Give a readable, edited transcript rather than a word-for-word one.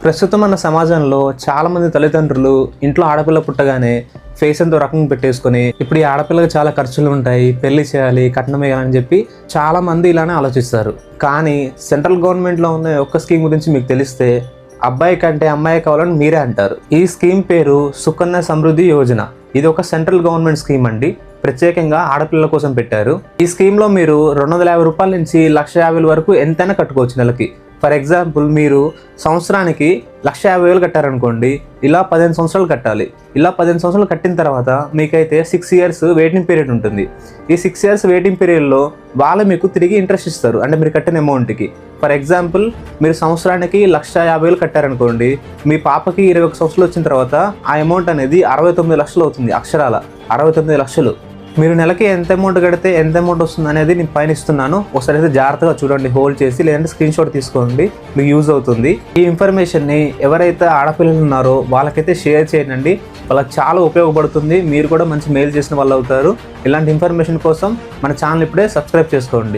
ప్రస్తుతం మన సమాజంలో చాలామంది తల్లిదండ్రులు ఇంట్లో ఆడపిల్ల పుట్టగానే ఫేస్ ఎంతో రకంగా పెట్టేసుకొని ఇప్పుడు ఈ ఆడపిల్లకి చాలా ఖర్చులు ఉంటాయి, పెళ్లి చేయాలి, కట్నం వేయాలని చెప్పి చాలామంది ఇలానే ఆలోచిస్తారు. కానీ సెంట్రల్ గవర్నమెంట్లో ఉన్న ఒక్క స్కీమ్ గురించి మీకు తెలిస్తే అబ్బాయి కంటే అమ్మాయి కావాలని మీరే అంటారు. ఈ స్కీమ్ పేరు సుకన్య సమృద్ధి యోజన. ఇది ఒక సెంట్రల్ గవర్నమెంట్ స్కీమ్ అండి. ప్రత్యేకంగా ఆడపిల్లల కోసం పెట్టారు. ఈ స్కీమ్లో మీరు 250 రూపాయల నుంచి 1,50,000 వరకు ఎంతైనా కట్టుకోవచ్చు నెలకి. ఫర్ ఎగ్జాంపుల్, మీరు సంవత్సరానికి 1,50,000 కట్టారనుకోండి, ఇలా 15 సంవత్సరాలు కట్టాలి. ఇలా 15 సంవత్సరాలు కట్టిన తర్వాత మీకైతే 6 ఇయర్స్ వెయిటింగ్ పీరియడ్ ఉంటుంది. ఈ 6 ఇయర్స్ వెయిటింగ్ పీరియడ్లో వాళ్ళు మీకు తిరిగి ఇంట్రెస్ట్ ఇస్తారు, అంటే మీరు కట్టిన అమౌంట్కి. ఫర్ ఎగ్జాంపుల్, మీరు సంవత్సరానికి 1,50,000 కట్టారనుకోండి, మీ పాపకి 21 సంవత్సరాలు వచ్చిన తర్వాత ఆ అమౌంట్ అనేది 69 లక్షలు అవుతుంది. అక్షరాల 69 లక్షలు. మీరు నెలకి ఎంత అమౌంట్ కడితే ఎంత అమౌంట్ వస్తుంది అనేది నేను పైన ఇస్తున్నాను. ఒకసారి అయితే జాగ్రత్తగా చూడండి, హోల్డ్ చేసి, లేదంటే స్క్రీన్ షాట్ తీసుకోండి, మీకు యూజ్ అవుతుంది. ఈ ఇన్ఫర్మేషన్ని ఎవరైతే ఆడపిల్లలు ఉన్నారో వాళ్ళకైతే షేర్ చేయండి. వాళ్ళకి చాలా ఉపయోగపడుతుంది. మీరు కూడా మంచి మెయిల్ చేసిన వాళ్ళు అవుతారు. ఇలాంటి ఇన్ఫర్మేషన్ కోసం మన ఛానల్ ఇప్పుడే సబ్స్క్రైబ్ చేసుకోండి.